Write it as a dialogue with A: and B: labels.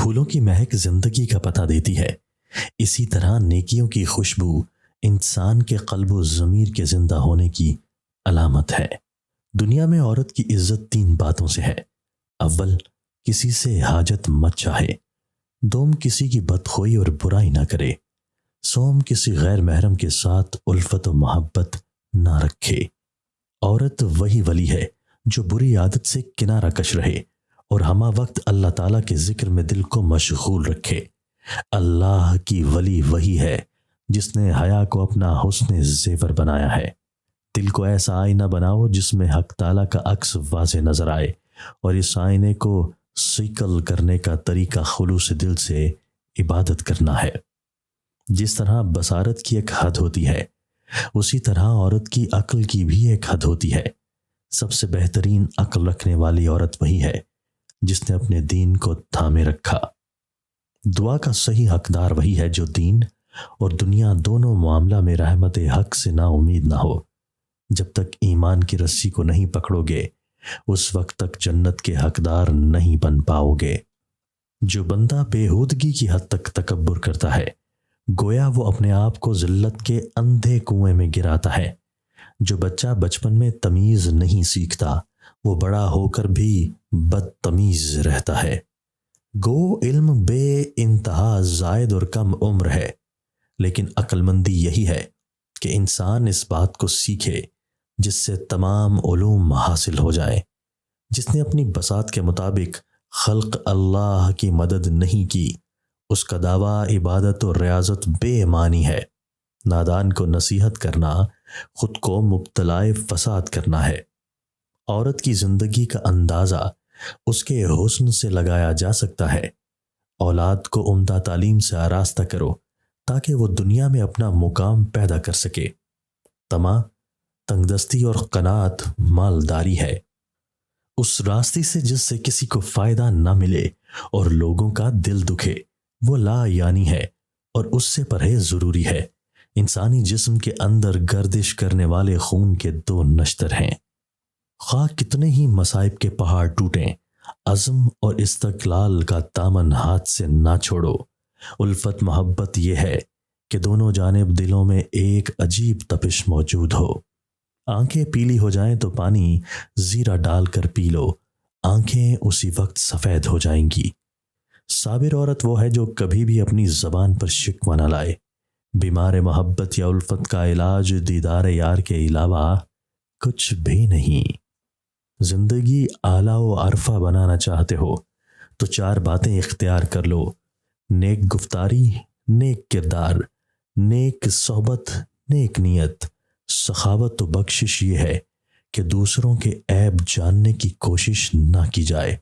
A: پھولوں کی مہک زندگی کا پتہ دیتی ہے، اسی طرح نیکیوں کی خوشبو انسان کے قلب و ضمیر کے زندہ ہونے کی علامت ہے۔ دنیا میں عورت کی عزت 3 باتوں سے ہے۔ اول، کسی سے حاجت مت چاہے۔ دوم، کسی کی بدخوئی اور برائی نہ کرے۔ سوم، کسی غیر محرم کے ساتھ الفت و محبت نہ رکھے۔ عورت وہی ولی ہے جو بری عادت سے کنارہ کش رہے اور ہمہ وقت اللہ تعالیٰ کے ذکر میں دل کو مشغول رکھے۔ اللہ کی ولی وہی ہے جس نے حیا کو اپنا حسن زیور بنایا ہے۔ دل کو ایسا آئینہ بناؤ جس میں حق تعالیٰ کا عکس واضح نظر آئے، اور اس آئینے کو سیکل کرنے کا طریقہ خلوص دل سے عبادت کرنا ہے۔ جس طرح بصارت کی ایک حد ہوتی ہے، اسی طرح عورت کی عقل کی بھی ایک حد ہوتی ہے۔ سب سے بہترین عقل رکھنے والی عورت وہی ہے جس نے اپنے دین کو تھامے رکھا۔ دعا کا صحیح حقدار وہی ہے جو دین اور دنیا دونوں معاملہ میں رحمت حق سے نا امید نہ ہو۔ جب تک ایمان کی رسی کو نہیں پکڑو گے، اس وقت تک جنت کے حقدار نہیں بن پاؤ گے۔ جو بندہ بےہودگی کی حد تک تکبر کرتا ہے، گویا وہ اپنے آپ کو ذلت کے اندھے کنویں میں گراتا ہے۔ جو بچہ بچپن میں تمیز نہیں سیکھتا، وہ بڑا ہو کر بھی بدتمیز رہتا ہے۔ گو علم بے انتہا زائد اور کم عمر ہے، لیکن عقل مندی یہی ہے کہ انسان اس بات کو سیکھے جس سے تمام علوم حاصل ہو جائیں۔ جس نے اپنی بساط کے مطابق خلق اللہ کی مدد نہیں کی، اس کا دعویٰ عبادت اور ریاضت بے معنی ہے۔ نادان کو نصیحت کرنا خود کو مبتلائے فساد کرنا ہے۔ عورت کی زندگی کا اندازہ اس کے حسن سے لگایا جا سکتا ہے۔ اولاد کو عمدہ تعلیم سے آراستہ کرو تاکہ وہ دنیا میں اپنا مقام پیدا کر سکے۔ طمع، تنگ دستی اور قناعت مالداری ہے، اس راستے سے جس سے کسی کو فائدہ نہ ملے اور لوگوں کا دل دکھے، وہ لا یعنی ہے اور اس سے پرہیز ضروری ہے۔ انسانی جسم کے اندر گردش کرنے والے خون کے 2 نشتر ہیں۔ خواہ کتنے ہی مصائب کے پہاڑ ٹوٹیں، عزم اور استقلال کا دامن ہاتھ سے نہ چھوڑو۔ الفت محبت یہ ہے کہ دونوں جانب دلوں میں ایک عجیب تپش موجود ہو۔ آنکھیں پیلی ہو جائیں تو پانی زیرہ ڈال کر پی لو، آنکھیں اسی وقت سفید ہو جائیں گی۔ صابر عورت وہ ہے جو کبھی بھی اپنی زبان پر شکوہ نہ لائے۔ بیمار محبت یا الفت کا علاج دیدار یار کے علاوہ کچھ بھی نہیں۔ زندگی اعلیٰ و عرفہ بنانا چاہتے ہو تو 4 باتیں اختیار کر لو: نیک گفتاری، نیک کردار، نیک صحبت، نیک نیت۔ سخاوت و بخشش یہ ہے کہ دوسروں کے عیب جاننے کی کوشش نہ کی جائے۔